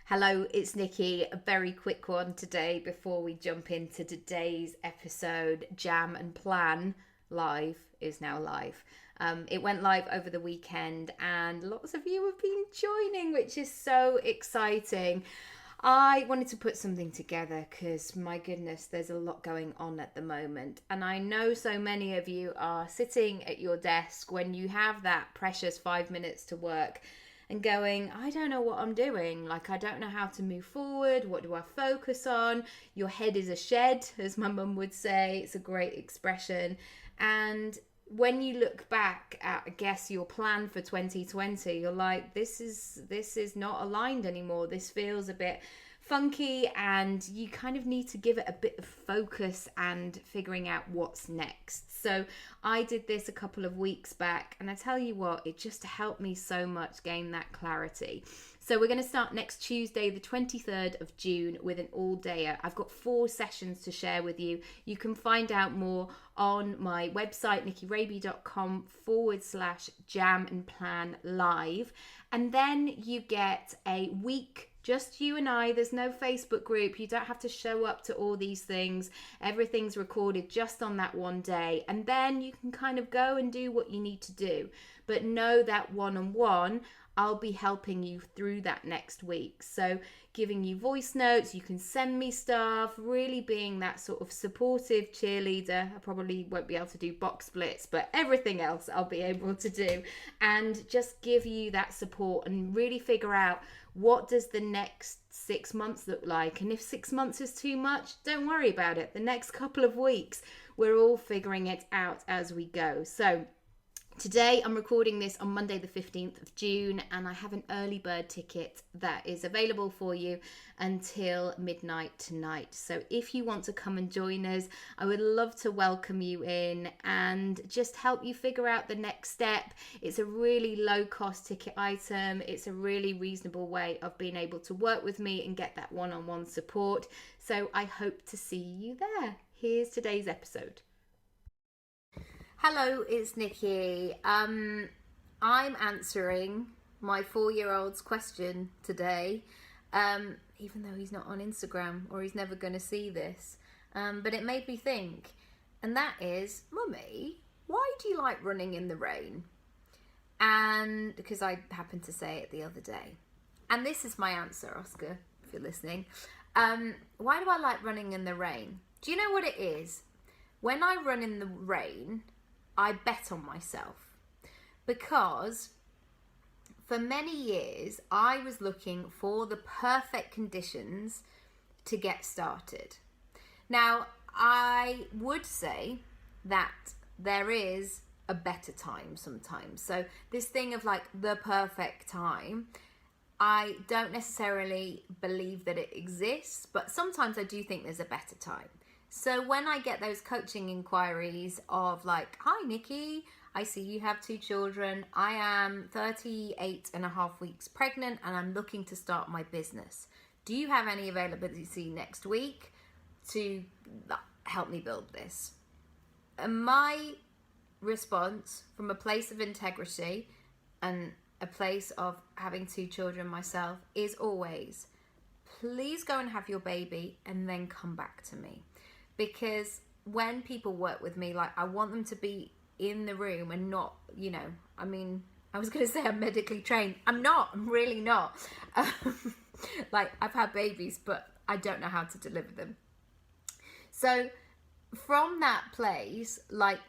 Hello, it's Nikki. A very quick one today before we jump into today's episode. Jam and Plan Live is now live. It went live over the weekend and lots of you have been joining, which is so exciting. I wanted to put something together because, my goodness, there's a lot going on at the moment. And I know so many of you are sitting at your desk when you have that precious 5 minutes to work and going, I don't know what I'm doing. Like, I don't know how to move forward. What do I focus on? Your head is a shed, as my mum would say. It's a great expression. And when you look back at, I guess, your plan for 2020, you're like, this is not aligned anymore. This feels a bit funky, and you kind of need to give it a bit of focus and figuring out what's next. So I did this a couple of weeks back, and I tell you what, it just helped me so much gain that clarity. So we're going to start next Tuesday, the 23rd of June, with an all-dayer. I've got 4 sessions to share with you. You can find out more on my website, nikkiraby.com/jam and plan live. And then you get a week, just you and I. There's no Facebook group. You don't have to show up to all these things. Everything's recorded just on that one day. And then you can kind of go and do what you need to do. But know that one-on-one, I'll be helping you through that next week. So giving you voice notes, you can send me stuff, really being that sort of supportive cheerleader. I probably won't be able to do box splits, but everything else I'll be able to do. And just give you that support and really figure out, what does the next 6 months look like? And if 6 months is too much, don't worry about it. The next couple of weeks, we're all figuring it out as we go. So today I'm recording this on Monday the 15th of June, and I have an early bird ticket that is available for you until midnight tonight. So if you want to come and join us, I would love to welcome you in and just help you figure out the next step. It's a really low cost ticket item. It's a really reasonable way of being able to work with me and get that one-on-one support. So I hope to see you there. Here's today's episode. Hello, it's Nikki. I'm answering my 4-year-old's question today, even though he's not on Instagram or he's never going to see this. But it made me think, and that is, Mummy, why do you like running in the rain? And because I happened to say it the other day. And this is my answer, Oscar, if you're listening. Why do I like running in the rain? Do you know what it is? When I run in the rain, I bet on myself, because for many years I was looking for the perfect conditions to get started. Now, I would say that there is a better time sometimes. So this thing of like the perfect time, I don't necessarily believe that it exists, but sometimes I do think there's a better time. So when I get those coaching inquiries of like, hi Nikki, I see you have 2 children. I am 38 and a half weeks pregnant and I'm looking to start my business. Do you have any availability next week to help me build this? And my response, from a place of integrity and a place of having 2 children myself, is always, please go and have your baby and then come back to me. Because when people work with me, like, I want them to be in the room and not, I mean, I was going to say I'm medically trained. I'm not. I'm really not. Like, I've had babies, but I don't know how to deliver them. So from that place, like,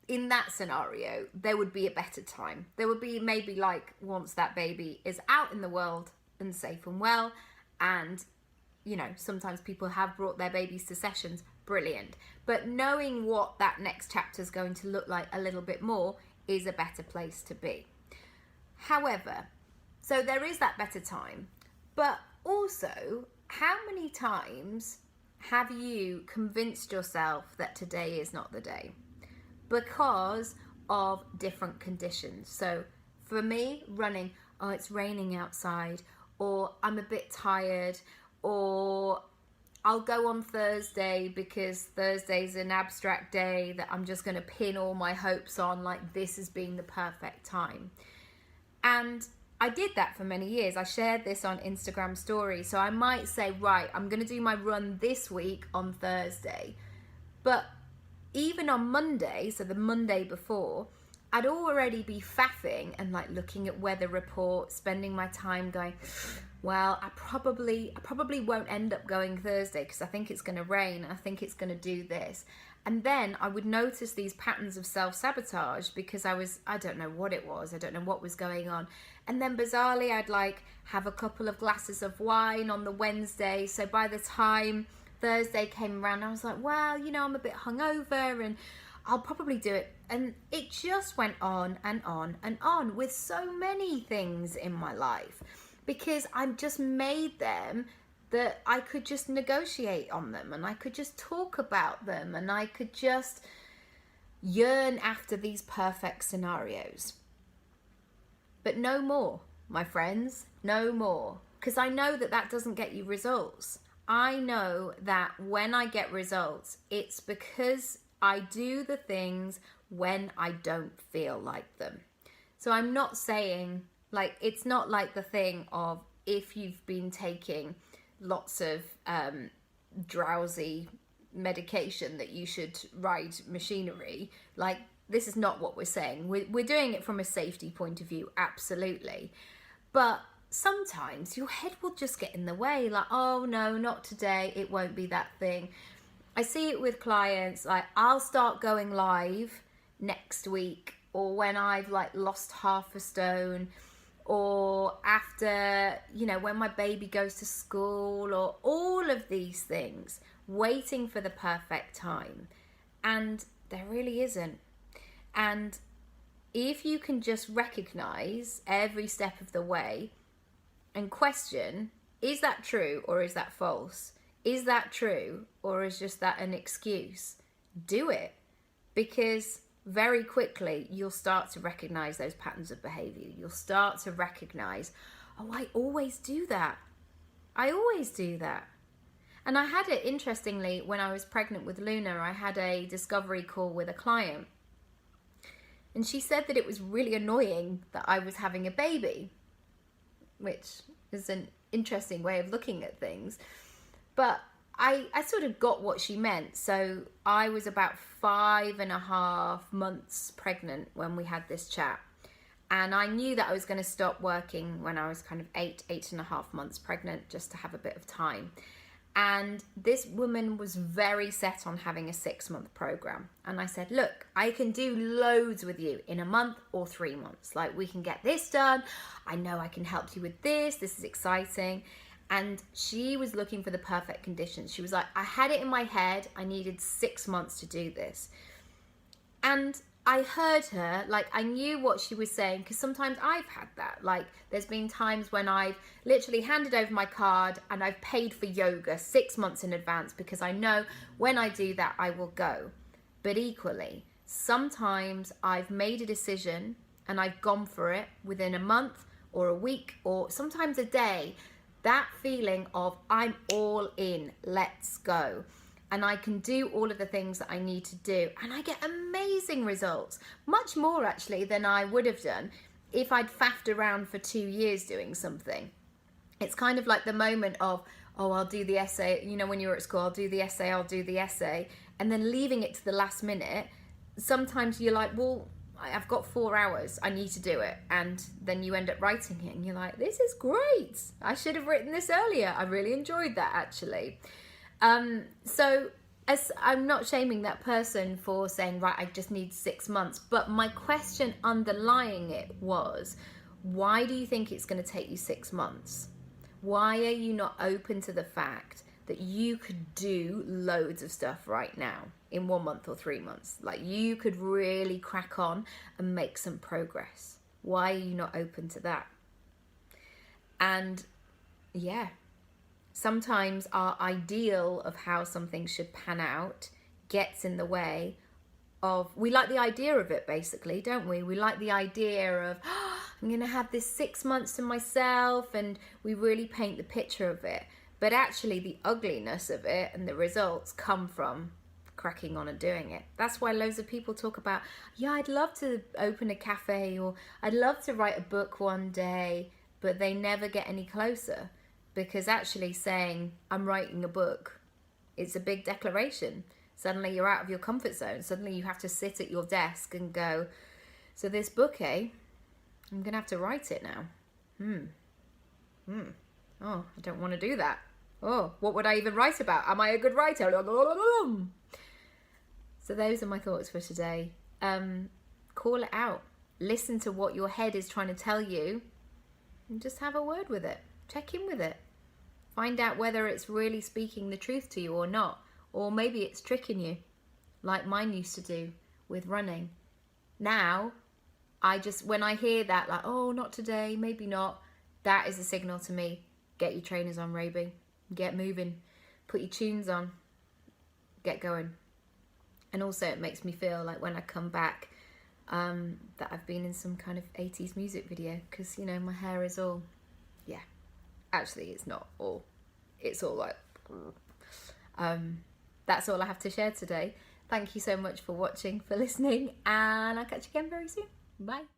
in that scenario, there would be a better time. There would be maybe like once that baby is out in the world and safe and well, and sometimes people have brought their babies to sessions, brilliant. But knowing what that next chapter is going to look like a little bit more is a better place to be. However, so there is that better time, but also, how many times have you convinced yourself that today is not the day because of different conditions? So for me, running, oh, it's raining outside, or I'm a bit tired, or I'll go on Thursday because Thursday's an abstract day that I'm just going to pin all my hopes on, like this as being the perfect time. And I did that for many years. I shared this on Instagram stories. So I might say, right, I'm going to do my run this week on Thursday. But even on Monday, so the Monday before, I'd already be faffing and like looking at weather reports, spending my time going, well, I probably won't end up going Thursday because I think it's going to rain. I think it's going to do this. And then I would notice these patterns of self-sabotage because I don't know what it was. I don't know what was going on. And then bizarrely, I'd like have a couple of glasses of wine on the Wednesday. So by the time Thursday came around, I was like, well, you know, I'm a bit hungover and I'll probably do it. And it just went on and on and on with so many things in my life because I've just made them that I could just negotiate on them and I could just talk about them and I could just yearn after these perfect scenarios. But no more, my friends, no more. Because I know that that doesn't get you results. I know that when I get results, it's because I do the things when I don't feel like them. So I'm not saying, like, it's not like the thing of if you've been taking lots of drowsy medication that you should ride machinery. Like, this is not what we're saying. We're doing it from a safety point of view, absolutely. But sometimes your head will just get in the way, like, oh no, not today, it won't be that thing. I see it with clients, like, I'll start going live next week, or when I've like lost half a stone, or after, you know, when my baby goes to school, or all of these things, waiting for the perfect time. And there really isn't. And if you can just recognize every step of the way and question, is that true or is that false? Is that true or is just that an excuse? Do it, because very quickly you'll start to recognize those patterns of behavior. You'll start to recognize, oh, I always do that. I always do that. And I had it, interestingly, when I was pregnant with Luna, I had a discovery call with a client. And she said that it was really annoying that I was having a baby, which is an interesting way of looking at things. But I sort of got what she meant. So I was about 5.5 months pregnant when we had this chat. And I knew that I was going to stop working when I was kind of 8.5 months pregnant, just to have a bit of time. And this woman was very set on having a 6-month program. And I said, look, I can do loads with you in a month or 3 months. Like, we can get this done. I know I can help you with this. This is exciting. And she was looking for the perfect conditions. She was like, I had it in my head. I needed 6 months to do this. And I heard her, like, I knew what she was saying, because sometimes I've had that. Like, there's been times when I've literally handed over my card and I've paid for yoga 6 months in advance because I know when I do that, I will go. But equally, sometimes I've made a decision and I've gone for it within a month or a week or sometimes a day. That feeling of I'm all in, let's go. And I can do all of the things that I need to do. And I get amazing results. Much more, actually, than I would have done if I'd faffed around for 2 years doing something. It's kind of like the moment of, oh, I'll do the essay. You know, when you're at school, I'll do the essay. And then leaving it to the last minute. Sometimes you're like, well, I've got 4 hours. I need to do it. And then you end up writing it. And you're like, this is great. I should have written this earlier. I really enjoyed that, actually. So as I'm not shaming that person for saying, right, I just need 6 months. But my question underlying it was, why do you think it's going to take you 6 months? Why are you not open to the fact that you could do loads of stuff right now in 1 month or 3 months? Like, you could really crack on and make some progress. Why are you not open to that? And yeah. Sometimes our ideal of how something should pan out gets in the way of, we like the idea of it, basically, don't we? We like the idea of, oh, I'm going to have this 6 months to myself, and we really paint the picture of it. But actually the ugliness of it and the results come from cracking on and doing it. That's why loads of people talk about, yeah, I'd love to open a cafe, or I'd love to write a book one day, but they never get any closer, because actually saying I'm writing a book, it's a big declaration. Suddenly you're out of your comfort zone. Suddenly you have to sit at your desk and go, so this book, I'm gonna have to write it now. Oh, I don't want to do that. Oh, what would I even write about? Am I a good writer? So those are my thoughts for today. Call it out. Listen to what your head is trying to tell you and just have a word with it. Check in with it. Find out whether it's really speaking the truth to you or not. Or maybe it's tricking you, like mine used to do with running. Now, when I hear that, like, oh, not today, maybe not, that is a signal to me. Get your trainers on, Raby. Get moving. Put your tunes on. Get going. And also it makes me feel like when I come back, that I've been in some kind of 80s music video, because, you know, my hair is all, yeah, actually it's not all, it's all like, that's all I have to share today. Thank you so much for watching, for listening, and I'll catch you again very soon. Bye.